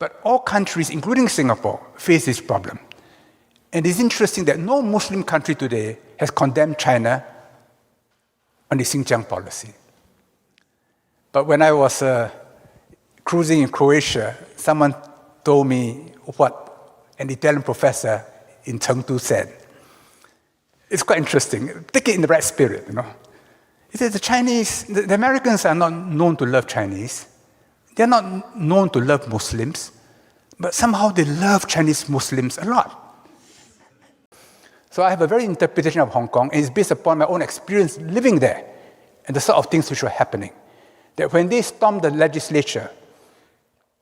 But all countries, including Singapore, face this problem. And it's interesting that no Muslim country today has condemned China on the Xinjiang policy. But when I was cruising in Croatia, someone told me what an Italian professor in Chengdu said. It's quite interesting. Take it in the right spirit, you know. He said the Americans are not known to love Chinese. They're not known to love Muslims, but somehow they love Chinese Muslims a lot. So I have a very interpretation of Hong Kong, and it's based upon my own experience living there and the sort of things which were happening. That when they stormed the legislature,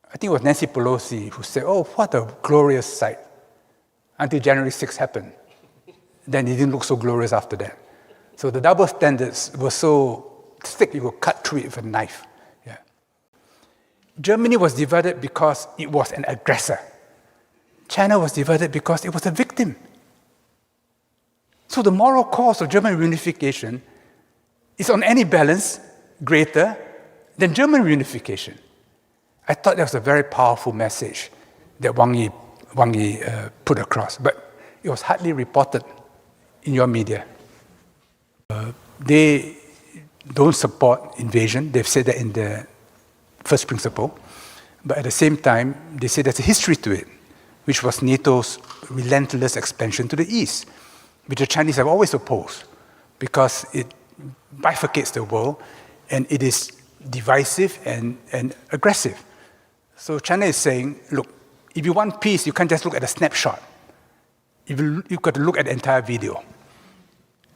I think it was Nancy Pelosi who said, "Oh, what a glorious sight," until January 6th happened. Then it didn't look so glorious after that. So the double standards were so thick, you could cut through it with a knife. Yeah. Germany was divided because it was an aggressor. China was divided because it was a victim. So the moral cost of German reunification is on any balance greater than German reunification. I thought that was a very powerful message that Wang Yi put across, but it was hardly reported in your media. They don't support invasion. They've said that in the first principle. But at the same time, they say there's a history to it, which was NATO's relentless expansion to the east, which the Chinese have always opposed because it bifurcates the world and it is divisive and aggressive. So China is saying, look, if you want peace, you can't just look at a snapshot. You've got to look at the entire video.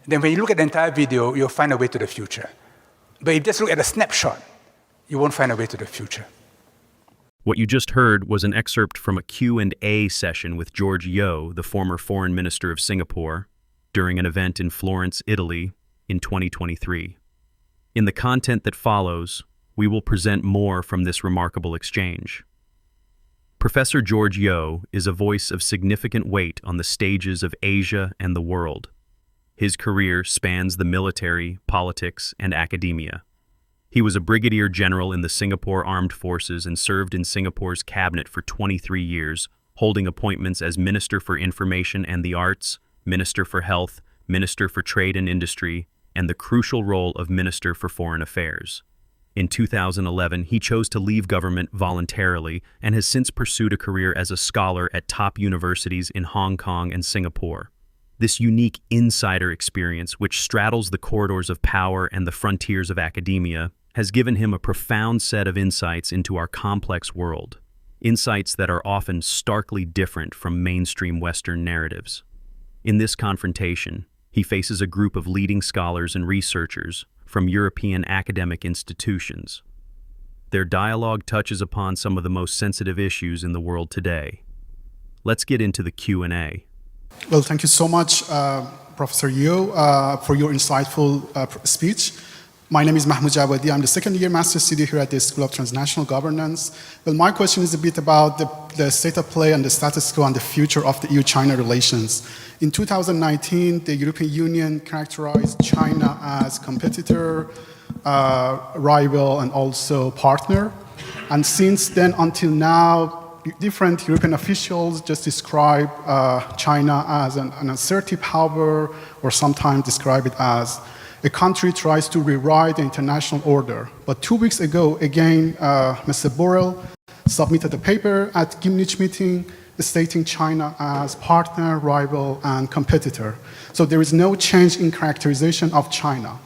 Then when you look at the entire video, you'll find a way to the future. But if you just look at a snapshot, you won't find a way to the future. What you just heard was an excerpt from a Q&A session with George Yeo, the former foreign minister of Singapore, during an event in Florence, Italy, in 2023. In the content that follows, we will present more from this remarkable exchange. Professor George Yeo is a voice of significant weight on the stages of Asia and the world. His career spans the military, politics, and academia. He was a brigadier general in the Singapore Armed Forces and served in Singapore's cabinet for 23 years, holding appointments as Minister for Information and the Arts, Minister for Health, Minister for Trade and Industry, and the crucial role of Minister for Foreign Affairs. In 2011, he chose to leave government voluntarily and has since pursued a career as a scholar at top universities in Hong Kong and Singapore. This unique insider experience, which straddles the corridors of power and the frontiers of academia, has given him a profound set of insights into our complex world, insights that are often starkly different from mainstream Western narratives. In this confrontation, he faces a group of leading scholars and researchers from European academic institutions. Their dialogue touches upon some of the most sensitive issues in the world today. Let's get into the Q&A. Well, thank you so much, Professor Yeo, for your insightful speech. My name is Mahmoud Jawadi. I'm the second-year master's student here at the School of Transnational Governance. Well, my question is a bit about the state of play and the status quo and the future of the EU-China relations. In 2019, the European Union characterized China as competitor, rival, and also partner. And since then until now, different European officials just describe China as an assertive power, or sometimes describe it as a country tries to rewrite the international order. But 2 weeks ago, again, Mr. Borrell submitted a paper at Gimnich meeting stating China as partner, rival, and competitor. So there is no change in characterization of China.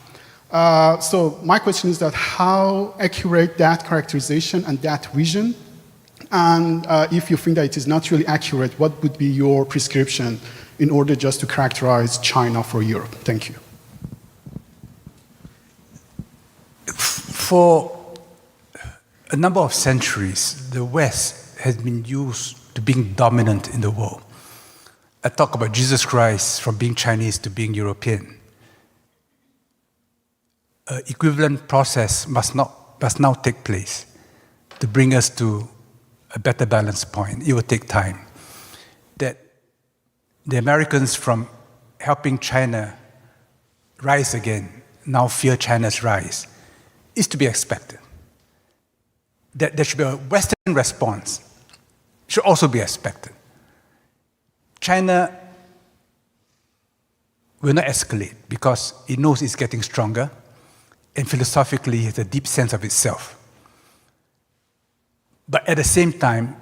So my question is that how accurate that characterization and that vision? And if you think that it is not really accurate, what would be your prescription in order just to characterize China for Europe? Thank you. For a number of centuries, the West has been used to being dominant in the world. I talk about Jesus Christ from being Chinese to being European. An equivalent process must now take place to bring us to a better balance point. It will take time. That the Americans, from helping China rise again, now fear China's rise, is to be expected. That there should be a Western response should also be expected. China will not escalate because it knows it's getting stronger and philosophically has a deep sense of itself. But at the same time,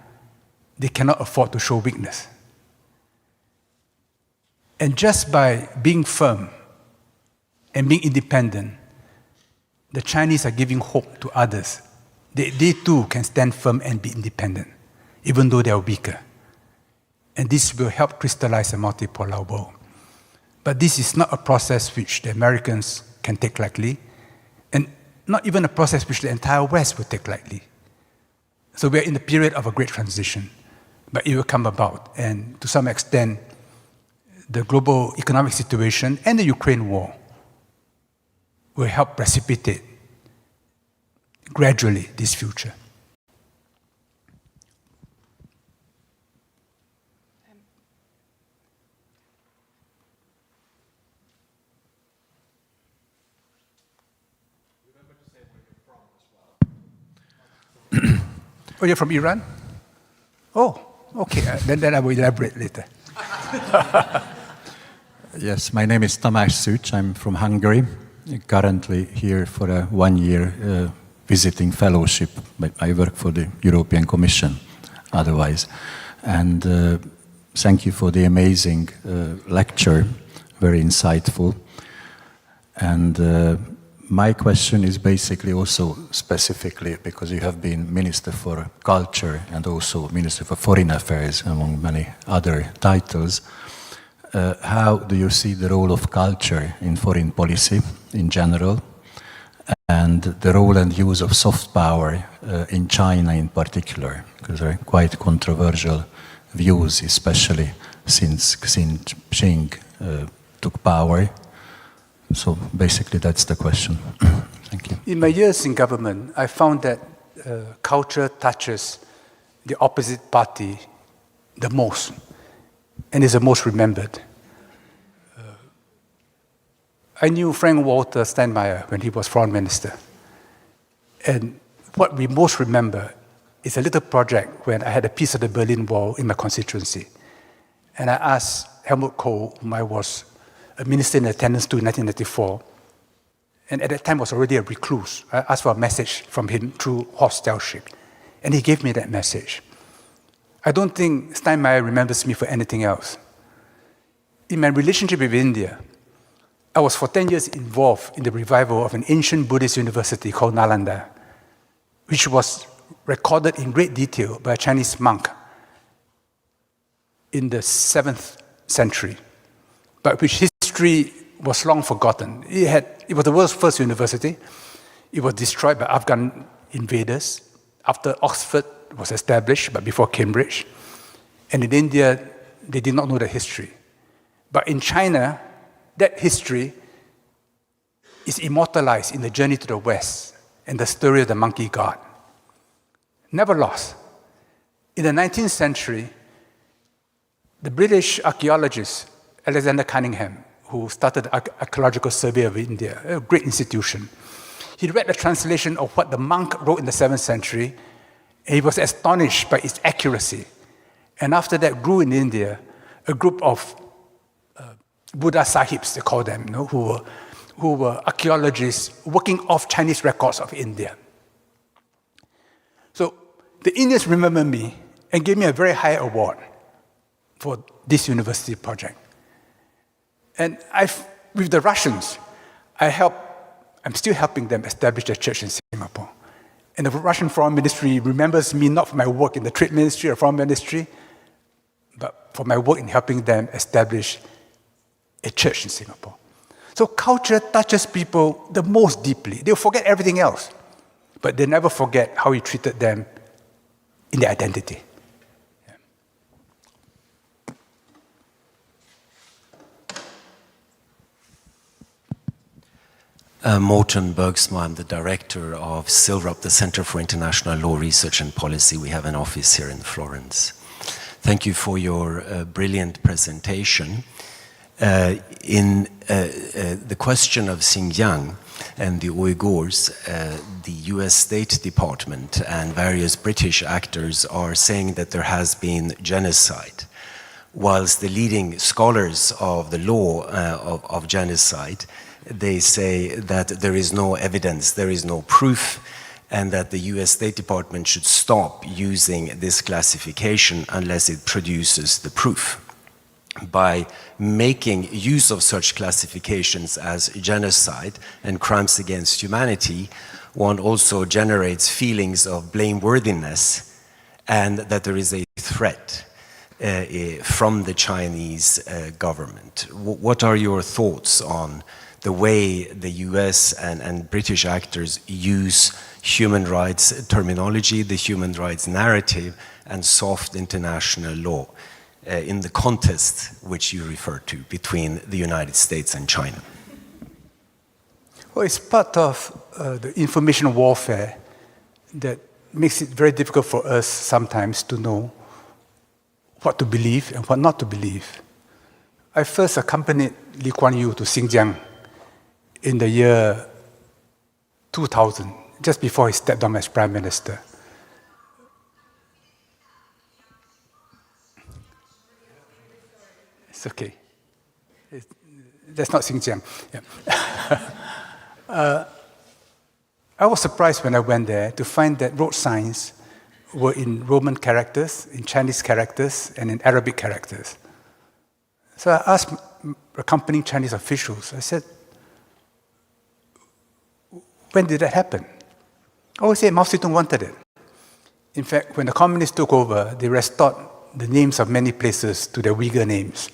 they cannot afford to show weakness. And just by being firm and being independent, the Chinese are giving hope to others. They too can stand firm and be independent, even though they are weaker. And this will help crystallize a multipolar world. But this is not a process which the Americans can take lightly, and not even a process which the entire West will take lightly. So we are in the period of a great transition, but it will come about. And to some extent, the global economic situation and the Ukraine war will help precipitate gradually this future. Oh, you're from Iran? Oh, okay. Then I will elaborate later. Yes, my name is Tamás Szűcs. I'm from Hungary. Currently here for a 1-year visiting fellowship. But I work for the European Commission otherwise. And thank you for the amazing lecture, very insightful. And my question is basically also specifically because you have been Minister for Culture and also Minister for Foreign Affairs, among many other titles. How do you see the role of culture in foreign policy in general, and the role and use of soft power in China in particular? Because there are quite controversial views, especially since Xinjiang took power. So basically that's the question. Thank you. In my years in government, I found that culture touches the opposite party the most and is the most remembered. I knew Frank Walter Steinmeier when he was foreign minister. And what we most remember is a little project when I had a piece of the Berlin Wall in my constituency. And I asked Helmut Kohl, whom I was a minister in attendance to in 1994, and at that time was already a recluse. I asked for a message from him through Horst Stelschik, and he gave me that message. I don't think Steinmeier remembers me for anything else. In my relationship with India, I was for 10 years involved in the revival of an ancient Buddhist university called Nalanda, which was recorded in great detail by a Chinese monk in the 7th century, but which history was long forgotten. It was the world's first university. It was destroyed by Afghan invaders after Oxford was established, but before Cambridge. And in India, they did not know the history. But in China, that history is immortalized in the journey to the West and the story of the monkey god. Never lost. In the 19th century, the British archaeologist Alexander Cunningham, who started the Archaeological Survey of India, a great institution, he read the translation of what the monk wrote in the 7th century, and he was astonished by its accuracy. And after that grew in India a group of Buddha Sahibs, they call them, who were archaeologists working off Chinese records of India. So the Indians remember me and gave me a very high award for this university project. And with the Russians, I'm still helping them establish a church in Singapore. And the Russian Foreign Ministry remembers me not for my work in the Trade Ministry or Foreign Ministry, but for my work in helping them establish a church in Singapore. So culture touches people the most deeply. They'll forget everything else, but they never forget how you treated them in their identity. Morten Bergsma, I'm the director of CILRUP, the Center for International Law Research and Policy. We have an office here in Florence. Thank you for your brilliant presentation. In the question of Xinjiang and the Uyghurs, the US State Department and various British actors are saying that there has been genocide, whilst the leading scholars of the law of genocide, they say that there is no evidence, there is no proof, and that the US State Department should stop using this classification unless it produces the proof. By making use of such classifications as genocide and crimes against humanity, one also generates feelings of blameworthiness and that there is a threat from the Chinese government. What are your thoughts on the way the US and British actors use human rights terminology, the human rights narrative, and soft international law in the contest which you refer to between the United States and China? Well, it's part of the information warfare that makes it very difficult for us sometimes to know what to believe and what not to believe. I first accompanied Lee Kuan Yew to Xinjiang in the year 2000, just before he stepped down as Prime Minister. It's okay. That's not Xinjiang. Yeah. I was surprised when I went there to find that road signs were in Roman characters, in Chinese characters, and in Arabic characters. So I asked accompanying Chinese officials, I said, when did that happen? Oh, they said Mao Zedong wanted it. In fact, when the communists took over, they restored the names of many places to their Uyghur names.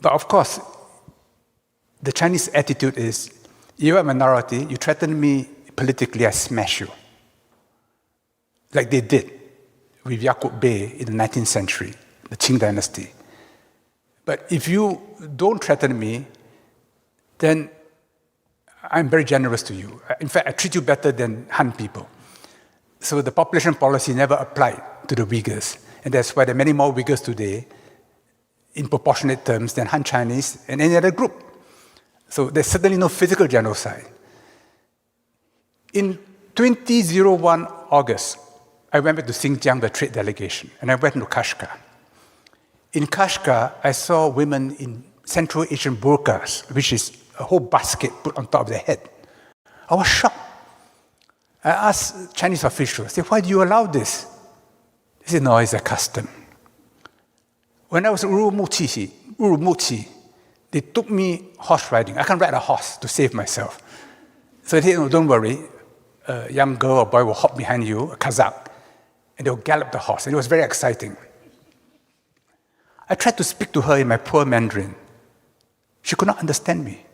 But of course, the Chinese attitude is, you're a minority, you threaten me politically, I smash you. Like they did with Yaqub Bey in the 19th century, the Qing dynasty. But if you don't threaten me, then I'm very generous to you. In fact, I treat you better than Han people. So the population policy never applied to the Uyghurs. And that's why there are many more Uyghurs today in proportionate terms than Han Chinese and any other group. So there's certainly no physical genocide. In 2001 August, I went back to Xinjiang, the trade delegation, and I went to Kashgar. In Kashgar, I saw women in Central Asian burqas, which is a whole basket put on top of their head. I was shocked. I asked Chinese officials, I said, why do you allow this? They said, no, it's a custom. When I was in Urumqi, they took me horse riding. I can't ride a horse to save myself. So they said, no, don't worry. A young girl or boy will hop behind you, a Kazakh, and they'll gallop the horse. And it was very exciting. I tried to speak to her in my poor Mandarin. She could not understand me.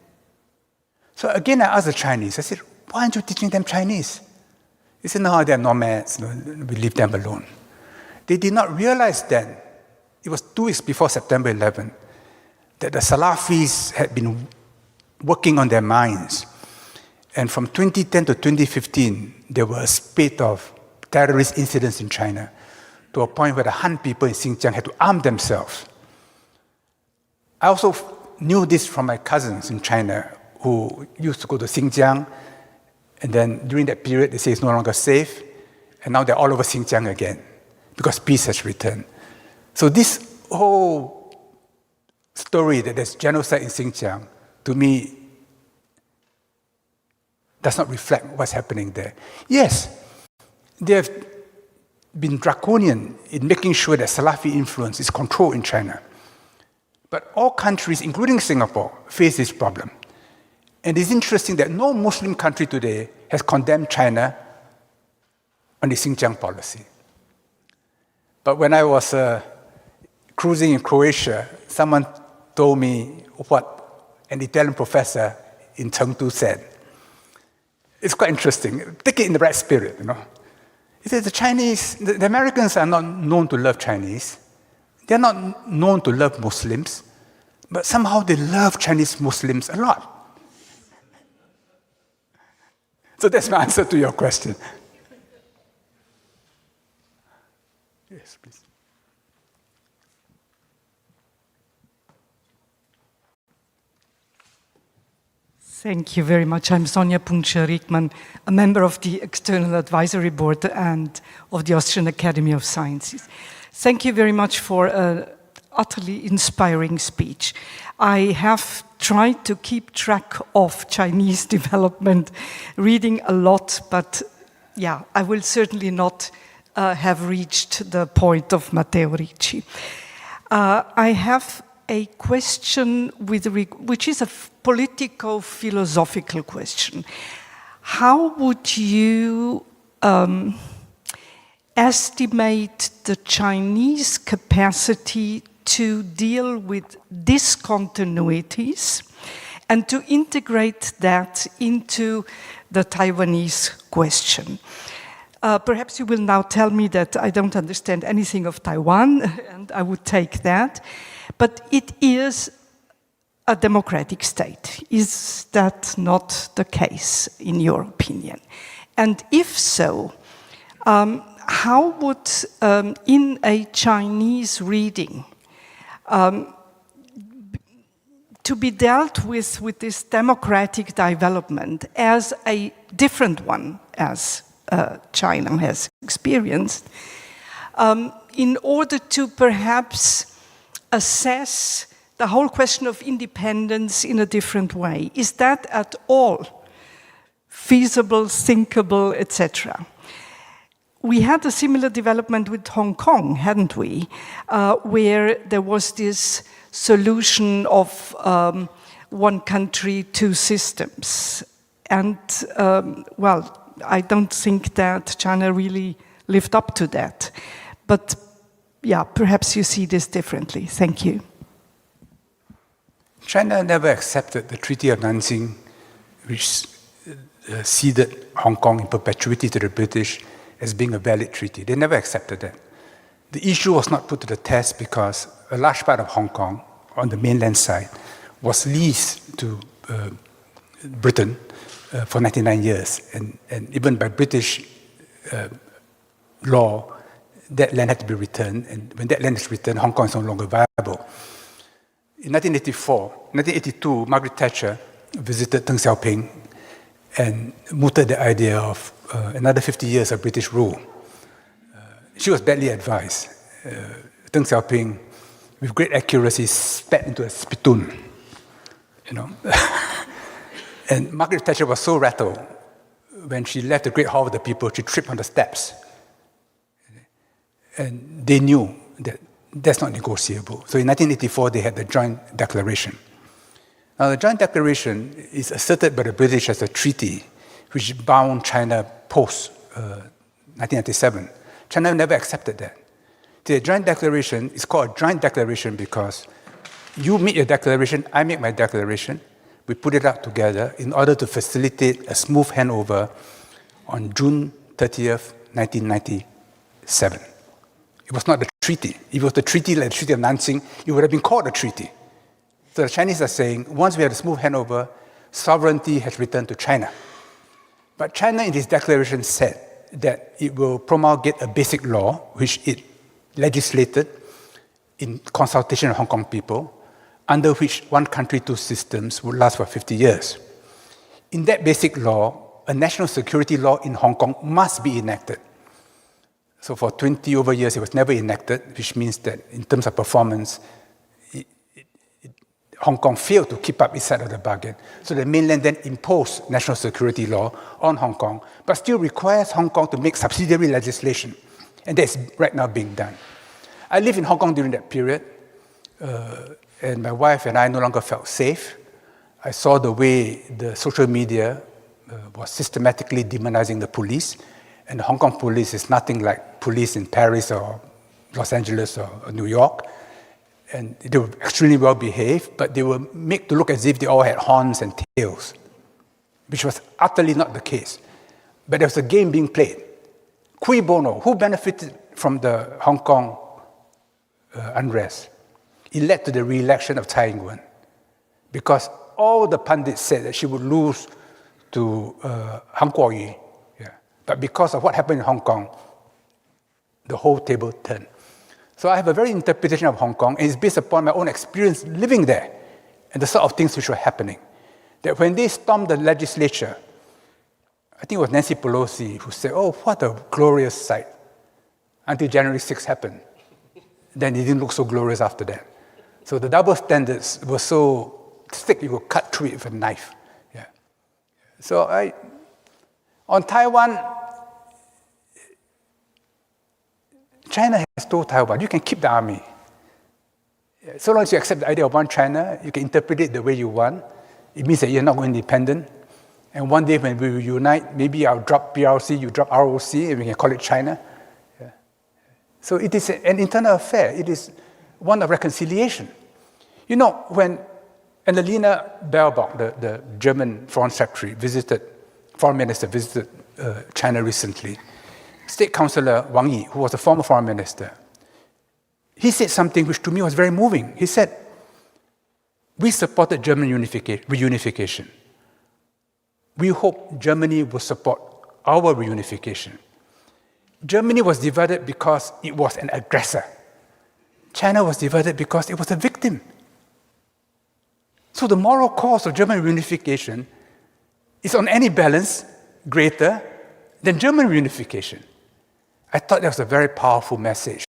So again, I asked the Chinese, I said, why aren't you teaching them Chinese? They said, no, they're nomads, we leave them alone. They did not realize then, it was 2 weeks before September 11, that the Salafis had been working on their minds. And from 2010 to 2015, there were a spate of terrorist incidents in China, to a point where the Han people in Xinjiang had to arm themselves. I also knew this from my cousins in China who used to go to Xinjiang, and then during that period they say it's no longer safe, and now they're all over Xinjiang again because peace has returned. So this whole story that there's genocide in Xinjiang, to me, does not reflect what's happening there. Yes, they have been draconian in making sure that Salafi influence is controlled in China. But all countries, including Singapore, face this problem. And it's interesting that no Muslim country today has condemned China on the Xinjiang policy. But when I was cruising in Croatia, someone told me what an Italian professor in Chengdu said. It's quite interesting. Take it in the right spirit, He said the Americans are not known to love Chinese. They're not known to love Muslims, but somehow they love Chinese Muslims a lot. So that's my answer to your question. Yes, please. Thank you very much. I'm Sonja Punkscher-Riekmann, a member of the External Advisory Board and of the Austrian Academy of Sciences. Thank you very much for an utterly inspiring speech. I have tried to keep track of Chinese development, reading a lot, but yeah, I will certainly not have reached the point of Matteo Ricci. I have a question which is a politico-philosophical question. How would you estimate the Chinese capacity to deal with discontinuities and to integrate that into the Taiwanese question? Perhaps you will now tell me that I don't understand anything of Taiwan, and I would take that. But it is a democratic state. Is that not the case, in your opinion? And if so, how would, in a Chinese reading, to be dealt with this democratic development as a different one as China has experienced, in order to perhaps assess the whole question of independence in a different way? Is that at all feasible, thinkable, etc.? We had a similar development with Hong Kong, hadn't we? Where there was this solution of one country, two systems. And, well, I don't think that China really lived up to that. But yeah, perhaps you see this differently. Thank you. China never accepted the Treaty of Nanjing, which ceded Hong Kong in perpetuity to the British as being a valid treaty. They never accepted that. The issue was not put to the test because a large part of Hong Kong on the mainland side was leased to Britain for 99 years. And even by British law, that land had to be returned, and when that land is returned, Hong Kong is no longer viable. In 1982, Margaret Thatcher visited Deng Xiaoping and mooted the idea of another 50 years of British rule. She was badly advised. Deng Xiaoping, with great accuracy, spat into a spittoon, you know. And Margaret Thatcher was so rattled when she left the Great Hall of the People, she tripped on the steps. And they knew that that's not negotiable. So in 1984, they had the Joint Declaration. Now, the Joint Declaration is asserted by the British as a treaty which bound China post-1997. China never accepted that. The Joint Declaration is called a Joint Declaration because you make your declaration, I make my declaration, we put it out together in order to facilitate a smooth handover on June 30th, 1997. It was not a treaty. If it was the treaty like the Treaty of Nanjing, it would have been called a treaty. So the Chinese are saying, once we had a smooth handover, sovereignty has returned to China. But China in this declaration said that it will promulgate a basic law, which it legislated in consultation with Hong Kong people, under which one country, two systems would last for 50 years. In that basic law, a national security law in Hong Kong must be enacted. So for 20 over years, it was never enacted, which means that in terms of performance, Hong Kong failed to keep up its side of the bargain. So the mainland then imposed national security law on Hong Kong, but still requires Hong Kong to make subsidiary legislation. And that's right now being done. I lived in Hong Kong during that period, and my wife and I no longer felt safe. I saw the way the social media was systematically demonizing the police. And the Hong Kong police is nothing like police in Paris or Los Angeles or New York. And they were extremely well behaved, but they were made to look as if they all had horns and tails, which was utterly not the case. But there was a game being played. Cui bono? Who benefited from the Hong Kong unrest? It led to the re-election of Tsai Ing-wen, because all the pundits said that she would lose to Han Kuo-yu. But because of what happened in Hong Kong, the whole table turned. So I have a very interpretation of Hong Kong, and it's based upon my own experience living there and the sort of things which were happening. that when they stormed the legislature, I think it was Nancy Pelosi who said, oh, what a glorious sight, until January 6th happened. Then it didn't look so glorious after that. So the double standards were so thick you could cut through it with a knife. Yeah. So on Taiwan, China has told Taiwan, you can keep the army. So long as you accept the idea of one China, you can interpret it the way you want. It means that you're not going independent. And one day when we unite, maybe I'll drop PRC, you drop ROC, and we can call it China. Yeah. So it is an internal affair. It is one of reconciliation. You know, when Annalena Baerbock, the German foreign foreign minister, visited China recently, State Councillor Wang Yi, who was a former foreign minister, he said something which to me was very moving. He said, we supported German reunification. We hope Germany will support our reunification. Germany was divided because it was an aggressor. China was divided because it was a victim. So the moral cause of German reunification is on any balance greater than German reunification. I thought that was a very powerful message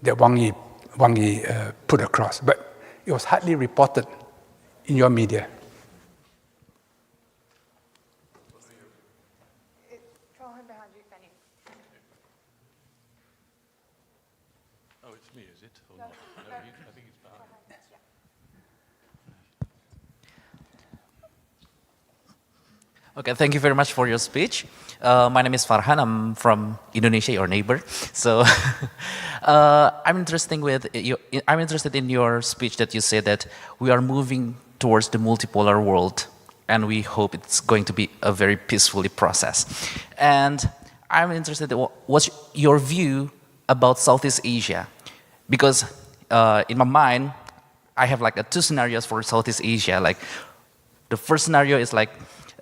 that Wang Yi put across, but it was hardly reported in your media. Oh, it's me, is it? Or not? No, I think it's behind. Okay, thank you very much for your speech. My name is Farhan. I'm from Indonesia, your neighbor. So I'm interested in your speech that you said that we are moving towards the multipolar world, and we hope it's going to be a very peacefully process. And I'm interested in what's your view about Southeast Asia? Because in my mind, I have like two scenarios for Southeast Asia. Like the first scenario is like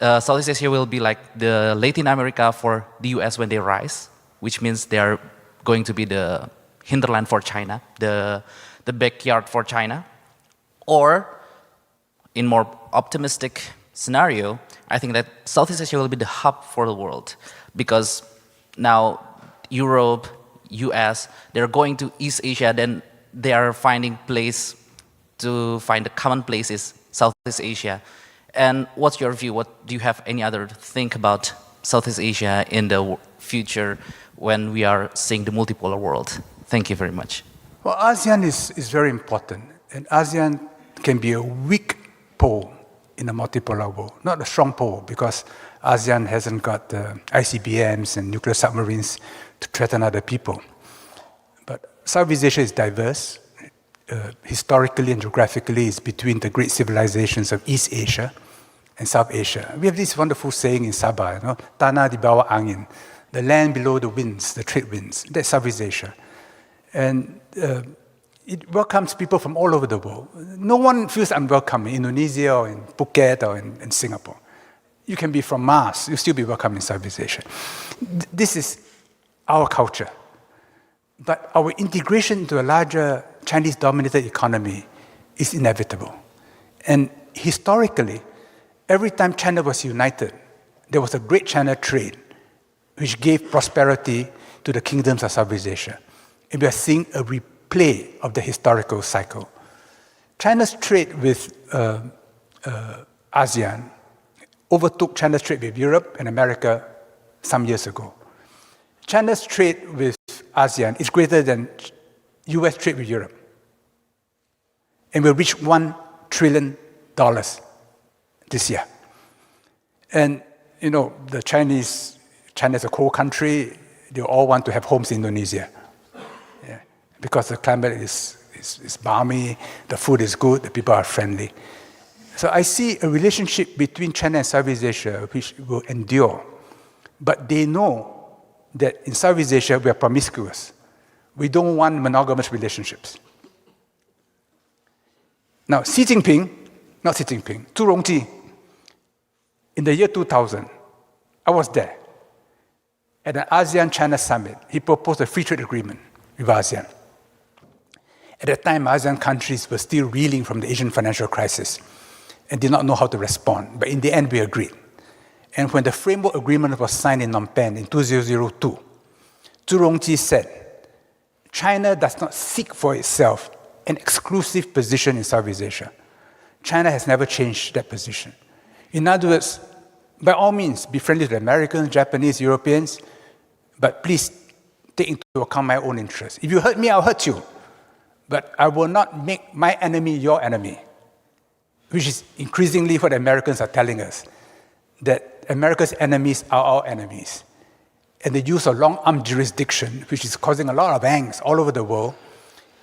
Southeast Asia will be like the Latin America for the US when they rise, which means they are going to be the hinterland for China, the backyard for China. Or in more optimistic scenario, I think that Southeast Asia will be the hub for the world, because now Europe, US, they're going to East Asia, then they are finding place to find a common place is Southeast Asia. And what's your view? Do you have any other think about Southeast Asia in the future when we are seeing the multipolar world? Thank you very much. Well, ASEAN is very important, and ASEAN can be a weak pole in a multipolar world, not a strong pole, because ASEAN hasn't got ICBMs and nuclear submarines to threaten other people. But Southeast Asia is diverse. Historically and geographically, it's between the great civilizations of East Asia and South Asia. We have this wonderful saying in Sabah, you know, tanah di bawah angin, the land below the winds, the trade winds. That's Southeast Asia. And it welcomes people from all over the world. No one feels unwelcome in Indonesia or in Phuket or in Singapore. You can be from Mars, you'll still be welcome in Southeast Asia. This is our culture. But our integration into a larger Chinese-dominated economy is inevitable. And historically, every time China was united, there was a great China trade, which gave prosperity to the kingdoms of Southeast Asia. And we are seeing a replay of the historical cycle. China's trade with ASEAN overtook China's trade with Europe and America some years ago. China's trade with ASEAN is greater than US trade with Europe. And will reach $1 trillion this year. And, you know, China's a cold country. They all want to have homes in Indonesia. Yeah. Because the climate is balmy, the food is good, the people are friendly. So I see a relationship between China and Southeast Asia which will endure. But they know that in Southeast Asia we are promiscuous. We don't want monogamous relationships. Now, Zhu Rongji, in the year 2000, I was there. At an ASEAN-China summit, he proposed a free trade agreement with ASEAN. At that time, ASEAN countries were still reeling from the Asian financial crisis. and did not know how to respond. But in the end, we agreed. And when the framework agreement was signed in Phnom Penh in 2002, Zhu Rongji said, China does not seek for itself an exclusive position in Southeast Asia. China has never changed that position. In other words, by all means, be friendly to the Americans, Japanese, Europeans, but please take into account my own interests. If you hurt me, I'll hurt you. But I will not make my enemy your enemy, which is increasingly what the Americans are telling us, that America's enemies are our enemies. And the use of long-arm jurisdiction, which is causing a lot of angst all over the world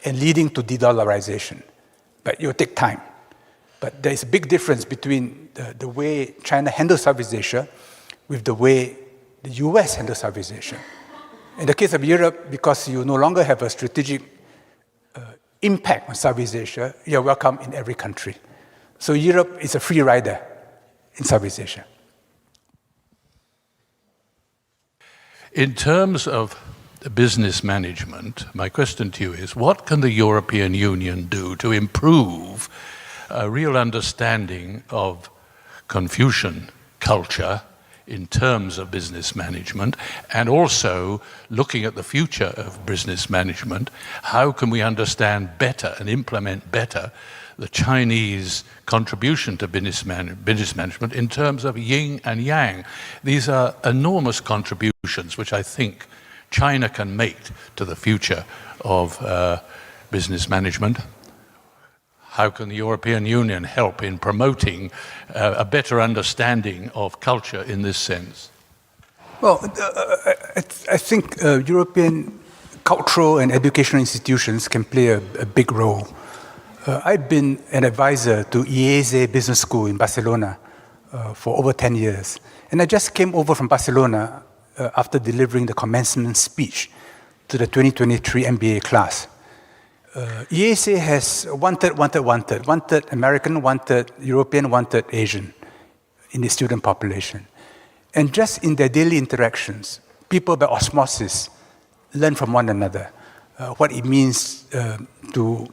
and leading to de-dollarization. But it will take time. But there is a big difference between the way China handles Southeast Asia with the way the US handles Southeast Asia. In the case of Europe, because you no longer have a strategic impact on Southeast Asia, you're welcome in every country. So Europe is a free rider in Southeast Asia. In terms of business management, my question to you is, what can the European Union do to improve a real understanding of Confucian culture in terms of business management, and also looking at the future of business management? How can we understand better and implement better the Chinese contribution to business management in terms of yin and yang? These are enormous contributions which I think China can make to the future of business management. How can the European Union help in promoting a better understanding of culture in this sense? Well, I think European cultural and educational institutions can play a big role. I've been an advisor to IESE Business School in Barcelona for over 10 years. And I just came over from Barcelona after delivering the commencement speech to the 2023 MBA class. IESE has one-third American, one-third European, one-third Asian in the student population. And just in their daily interactions, people by osmosis learn from one another what it means to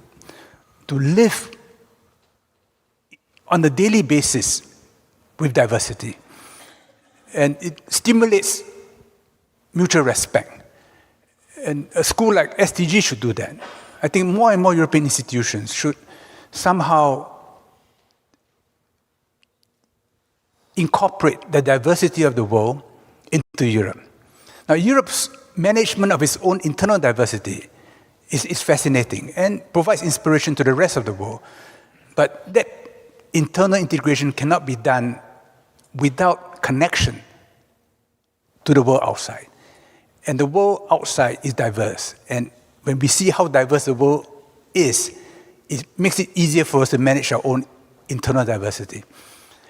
live on a daily basis with diversity. And it stimulates mutual respect. And a school like STG should do that. I think more and more European institutions should somehow incorporate the diversity of the world into Europe. Now, Europe's management of its own internal diversity is fascinating and provides inspiration to the rest of the world. But that internal integration cannot be done without connection to the world outside. And the world outside is diverse. And when we see how diverse the world is, it makes it easier for us to manage our own internal diversity.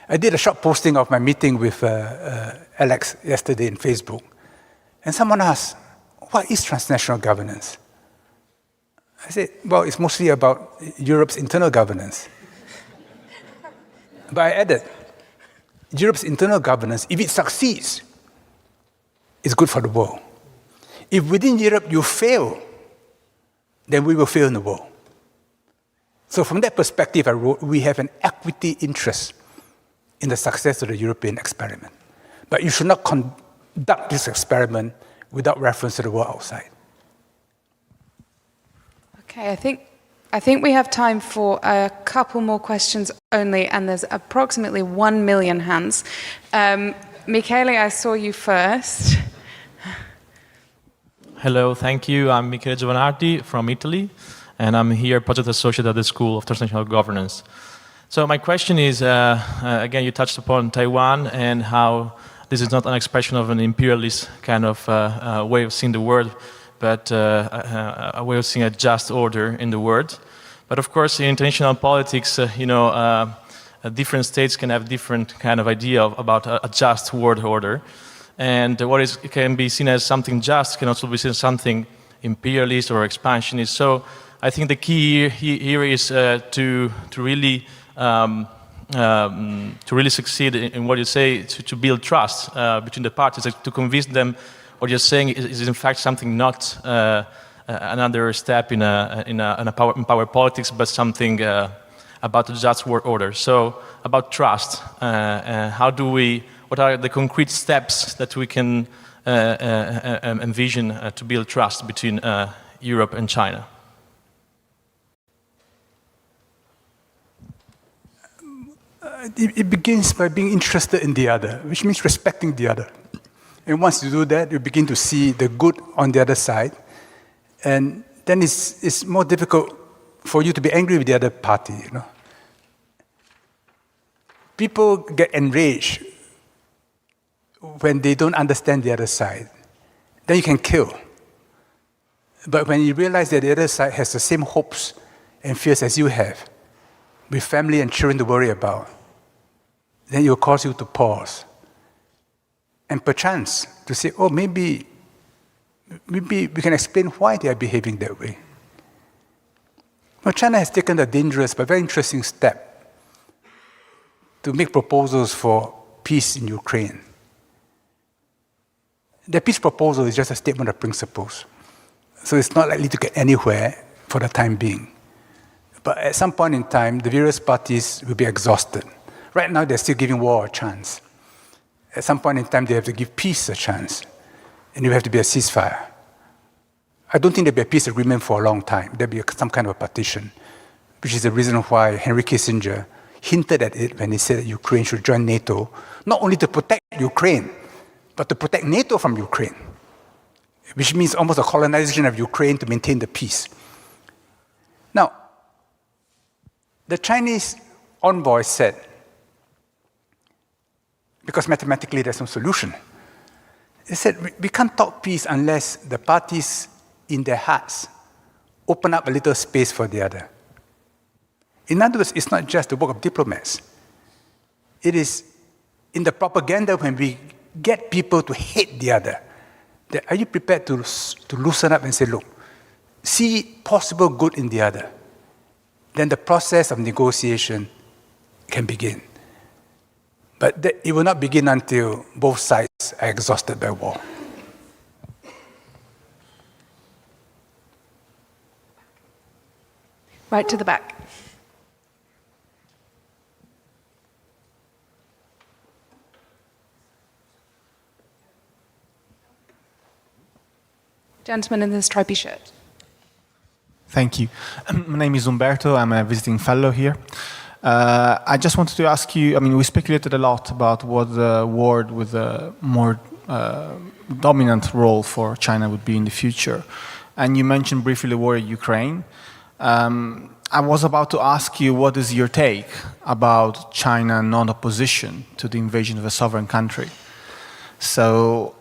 I did a short posting of my meeting with Alex yesterday in Facebook. And someone asked, what is transnational governance? I said, well, it's mostly about Europe's internal governance. But I added, Europe's internal governance, if it succeeds, is good for the world. If within Europe you fail, then we will fail in the world. So from that perspective, I wrote, we have an equity interest in the success of the European experiment. But you should not conduct this experiment without reference to the world outside. Okay, I think we have time for a couple more questions only, and there's approximately 1 million hands. Michele, I saw you first. Hello, thank you. I'm Michele Giovanardi from Italy, and I'm here project associate at the School of Transnational Governance. So my question is, again, you touched upon Taiwan and how this is not an expression of an imperialist kind of way of seeing the world, but a way of seeing a just order in the world. But of course, in international politics, different states can have different kind of idea about a just world order. And what can be seen as something just can also be seen as something imperialist or expansionist. So I think the key here is to really succeed in what you say, to build trust between the parties, to convince them what you're saying is in fact something not another step in power politics, but something a about the Just World Order. So about trust, what are the concrete steps that we can envision to build trust between Europe and China? It begins by being interested in the other, which means respecting the other. And once you do that, you begin to see the good on the other side. And then it's more difficult for you to be angry with the other party. People get enraged when they don't understand the other side. Then you can kill. But when you realize that the other side has the same hopes and fears as you have, with family and children to worry about, then it will cause you to pause. And perchance to say, oh, maybe we can explain why they are behaving that way. Well, China has taken a dangerous but very interesting step to make proposals for peace in Ukraine. The peace proposal is just a statement of principles. So it's not likely to get anywhere for the time being. But at some point in time, the various parties will be exhausted. Right now, they're still giving war a chance. At some point in time, they have to give peace a chance. And it will have to be a ceasefire. I don't think there'll be a peace agreement for a long time. There'll be some kind of a partition, which is the reason why Henry Kissinger hinted at it when he said that Ukraine should join NATO, not only to protect Ukraine, but to protect NATO from Ukraine, which means almost a colonization of Ukraine to maintain the peace. Now, the Chinese envoy said, because mathematically there's no solution, they said, we can't talk peace unless the parties in their hearts open up a little space for the other. In other words, it's not just the work of diplomats. It is in the propaganda when we get people to hate the other. Are you prepared to loosen up and say, look, see possible good in the other? Then the process of negotiation can begin. But it will not begin until both sides are exhausted by war. Right to the back. Gentleman in the stripy shirt. Thank you. My name is Umberto. I'm a visiting fellow here. I just wanted to ask you, we speculated a lot about what the world with a more dominant role for China would be in the future. And you mentioned briefly the war in Ukraine. I was about to ask you, what is your take about China non-opposition to the invasion of a sovereign country? So,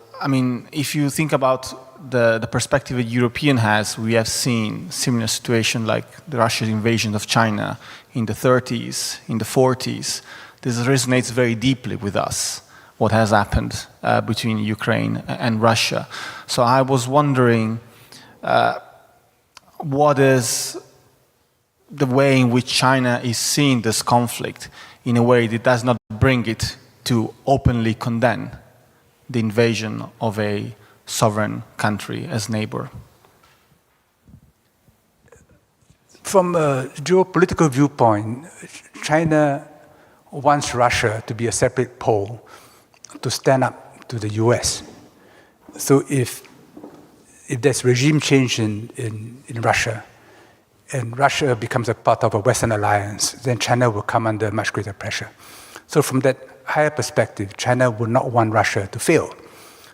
if you think about the perspective a European has, we have seen similar situation like the Russian invasion of China in the 30s, in the 40s. This resonates very deeply with us, what has happened between Ukraine and Russia. So I was wondering, what is the way in which China is seeing this conflict in a way that does not bring it to openly condemn the invasion of a sovereign country as neighbor? From a geopolitical viewpoint, China wants Russia to be a separate pole to stand up to the US. So if there's regime change in Russia, and Russia becomes a part of a Western alliance, then China will come under much greater pressure. So from that higher perspective, China would not want Russia to fail.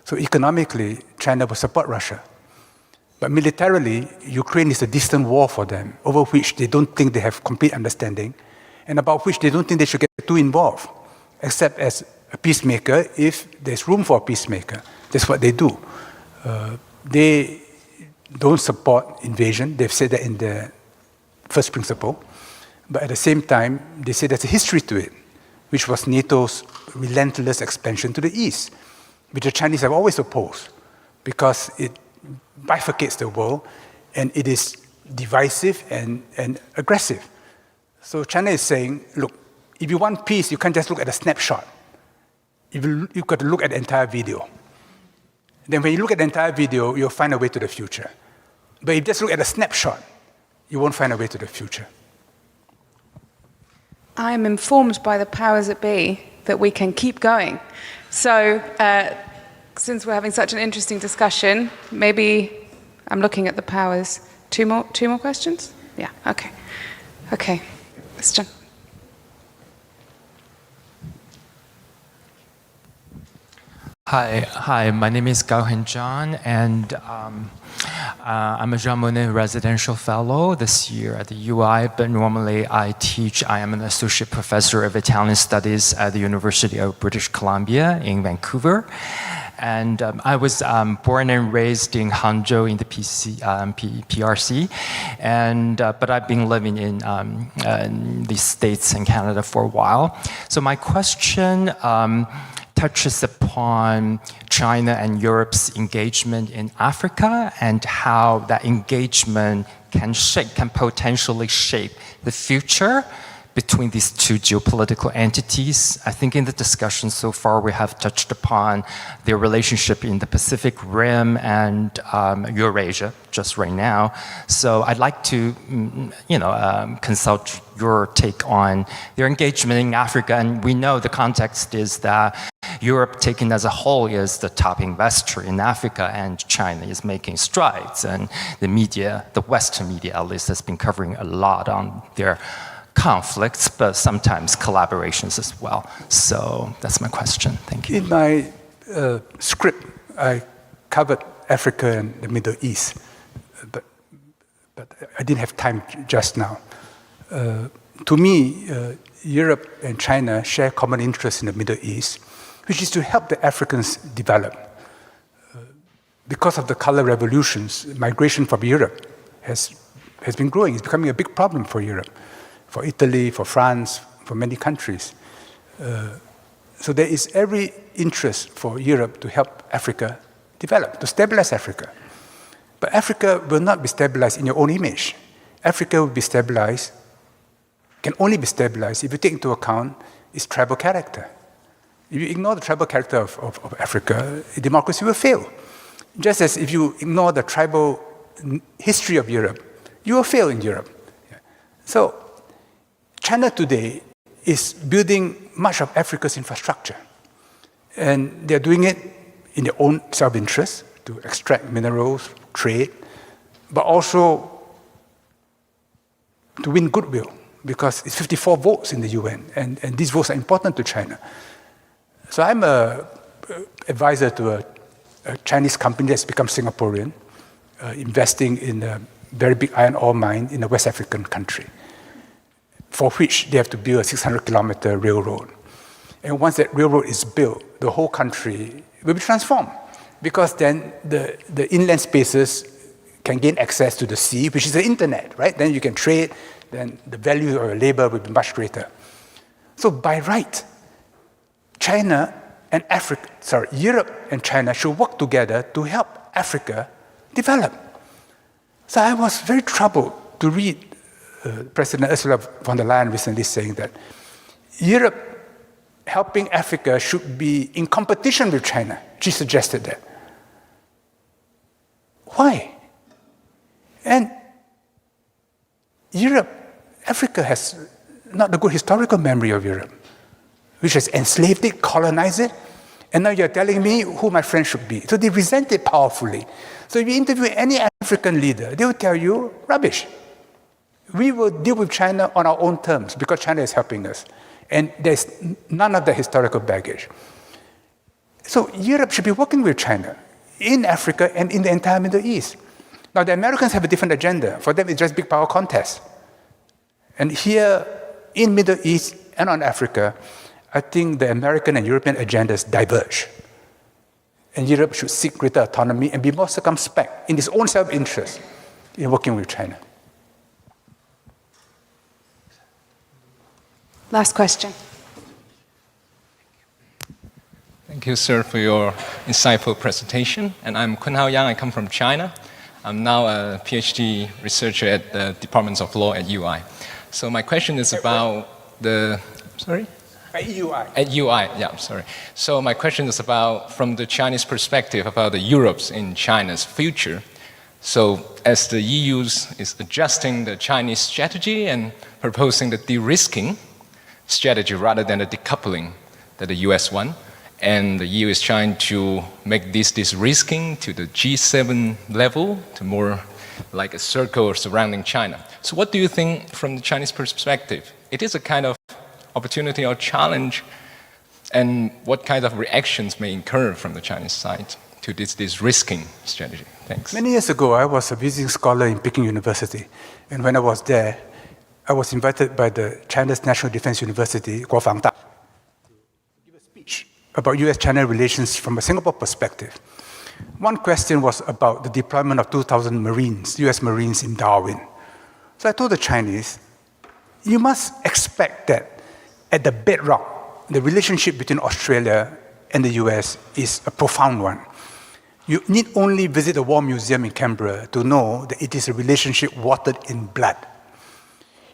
So economically, China will support Russia. But militarily, Ukraine is a distant war for them, over which they don't think they have complete understanding, and about which they don't think they should get too involved, except as a peacemaker if there's room for a peacemaker. That's what they do. They don't support invasion. They've said that in the first principle. But at the same time, they say there's a history to it, which was NATO's relentless expansion to the east, which the Chinese have always opposed, because it bifurcates the world and it is divisive and aggressive. So China is saying, look, if you want peace, you can't just look at a snapshot. You've got to look at the entire video. Then when you look at the entire video, you'll find a way to the future. But if you just look at a snapshot, you won't find a way to the future. I'm informed by the powers that be that we can keep going. So, since we're having such an interesting discussion, maybe I'm looking at the powers. Two more questions? Yeah, okay. Okay, question. Hi. My name is Gao Hen John, and I'm a Jean Monnet Residential Fellow this year at the UI, but normally I am an Associate Professor of Italian Studies at the University of British Columbia in Vancouver. And I was born and raised in Hangzhou in the PRC, but I've been living in the States and Canada for a while. So my question touches upon China and Europe's engagement in Africa and how that engagement can potentially shape the future between these two geopolitical entities. I think in the discussion so far we have touched upon their relationship in the Pacific Rim and Eurasia just right now. So I'd like to consult your take on their engagement in Africa. And we know the context is that Europe taken as a whole is the top investor in Africa, and China is making strides. And the media, the Western media at least, has been covering a lot on their conflicts, but sometimes collaborations as well. So that's my question. Thank you. In my script, I covered Africa and the Middle East, but I didn't have time just now. To me, Europe and China share common interests in the Middle East, which is to help the Africans develop. Because of the color revolutions, migration from Europe has been growing. It's becoming a big problem for Europe, for Italy, for France, for many countries. So there is every interest for Europe to help Africa develop, to stabilize Africa. But Africa will not be stabilized in your own image. Africa will be stabilized, can only be stabilized if you take into account its tribal character. If you ignore the tribal character of Africa, democracy will fail. Just as if you ignore the tribal history of Europe, you will fail in Europe. So China today is building much of Africa's infrastructure. And they're doing it in their own self-interest to extract minerals, trade, but also to win goodwill, because it's 54 votes in the UN, and these votes are important to China. So I'm an advisor to a Chinese company that's become Singaporean, investing in a very big iron ore mine in a West African country, for which they have to build a 600-kilometer railroad. And once that railroad is built, the whole country will be transformed, because then the inland spaces can gain access to the sea, which is the internet, right? Then you can trade, then the value of your labor will be much greater. So by right, Europe and China should work together to help Africa develop. So I was very troubled to read President Ursula von der Leyen recently saying that Europe helping Africa should be in competition with China. She suggested that. Why? And Africa has not a good historical memory of Europe, which has enslaved it, colonized it, and now you're telling me who my friend should be. So they resent it powerfully. So if you interview any African leader, they will tell you, rubbish. We will deal with China on our own terms because China is helping us. And there's none of the historical baggage. So Europe should be working with China in Africa and in the entire Middle East. Now the Americans have a different agenda. For them, it's just big power contest. And here in Middle East and on Africa, I think the American and European agendas diverge. And Europe should seek greater autonomy and be more circumspect in its own self-interest in working with China. Last question. Thank you, sir, for your insightful presentation. And I'm Kun Hao Yang. I come from China. I'm now a PhD researcher at the Department of Law at UI. So my question is about the... Sorry? At UI. At UI, yeah, sorry. So my question is about, from the Chinese perspective, about the Europe's in China's future. So as the EU is adjusting the Chinese strategy and proposing the de-risking, strategy rather than a decoupling that the US won. And the EU is trying to make this risking to the G7 level, to more like a circle surrounding China. So what do you think from the Chinese perspective? It is a kind of opportunity or challenge, and what kind of reactions may occur from the Chinese side to this risking strategy? Thanks. Many years ago, I was a visiting scholar in Peking University. And when I was there, I was invited by the China's National Defense University, Guofangda, to give a speech about US-China relations from a Singapore perspective. One question was about the deployment of 2,000 Marines, US Marines in Darwin. So I told the Chinese, you must expect that at the bedrock, the relationship between Australia and the US is a profound one. You need only visit the War Museum in Canberra to know that it is a relationship watered in blood.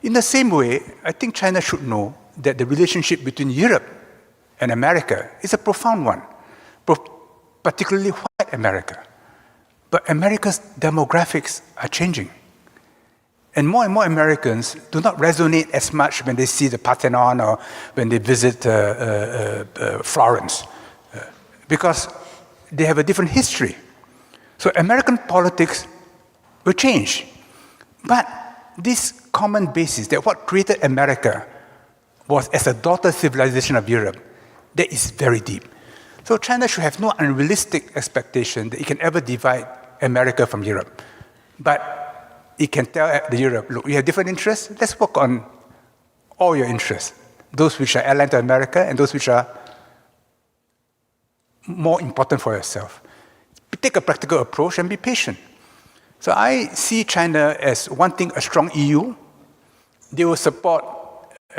In the same way, I think China should know that the relationship between Europe and America is a profound one, particularly white America. But America's demographics are changing. And more Americans do not resonate as much when they see the Parthenon or when they visit Florence, because they have a different history. So American politics will change. But this common basis, that what created America was as a daughter civilization of Europe, that is very deep. So China should have no unrealistic expectation that it can ever divide America from Europe. But it can tell the Europe, look, we have different interests, let's work on all your interests, those which are allied to America and those which are more important for yourself. Take a practical approach and be patient. So I see China as wanting a strong EU. They will support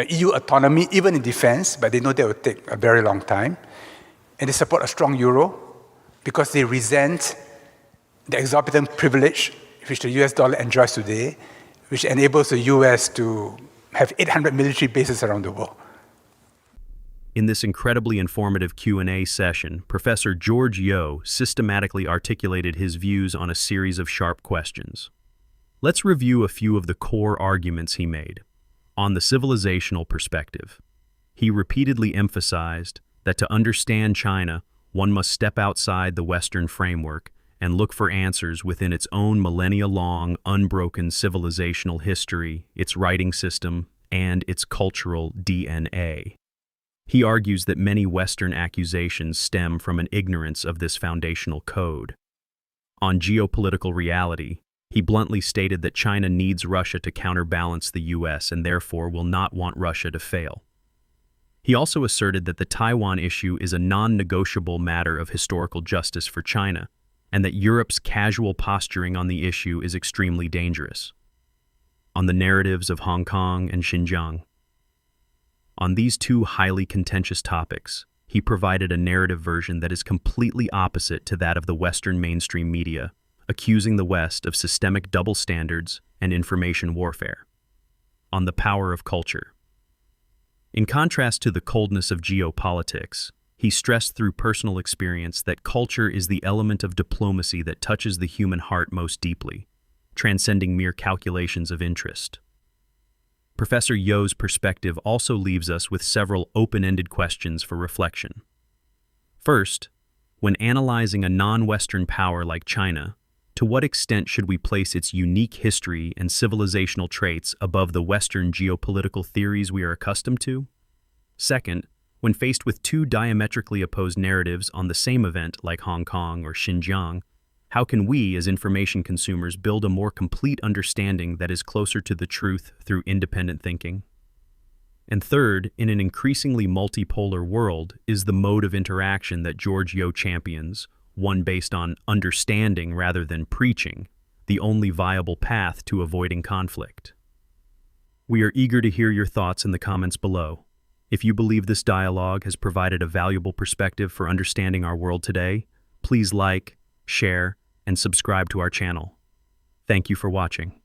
EU autonomy, even in defense, but they know that will take a very long time. And they support a strong euro because they resent the exorbitant privilege which the US dollar enjoys today, which enables the US to have 800 military bases around the world. In this incredibly informative Q&A session, Professor George Yeo systematically articulated his views on a series of sharp questions. Let's review a few of the core arguments he made. On the civilizational perspective, he repeatedly emphasized that to understand China, one must step outside the Western framework and look for answers within its own millennia-long, unbroken civilizational history, its writing system, and its cultural DNA. He argues that many Western accusations stem from an ignorance of this foundational code. On geopolitical reality, he bluntly stated that China needs Russia to counterbalance the US and therefore will not want Russia to fail. He also asserted that the Taiwan issue is a non-negotiable matter of historical justice for China, and that Europe's casual posturing on the issue is extremely dangerous. On the narratives of Hong Kong and Xinjiang. On these two highly contentious topics, he provided a narrative version that is completely opposite to that of the Western mainstream media, accusing the West of systemic double standards and information warfare. On the power of culture. In contrast to the coldness of geopolitics, he stressed through personal experience that culture is the element of diplomacy that touches the human heart most deeply, transcending mere calculations of interest. Professor Yeo's perspective also leaves us with several open-ended questions for reflection. First, when analyzing a non-Western power like China, to what extent should we place its unique history and civilizational traits above the Western geopolitical theories we are accustomed to? Second, when faced with two diametrically opposed narratives on the same event like Hong Kong or Xinjiang, how can we, as information consumers, build a more complete understanding that is closer to the truth through independent thinking? And third, in an increasingly multipolar world, is the mode of interaction that George Yeo champions, one based on understanding rather than preaching, the only viable path to avoiding conflict? We are eager to hear your thoughts in the comments below. If you believe this dialogue has provided a valuable perspective for understanding our world today, please like, share, and subscribe to our channel. Thank you for watching.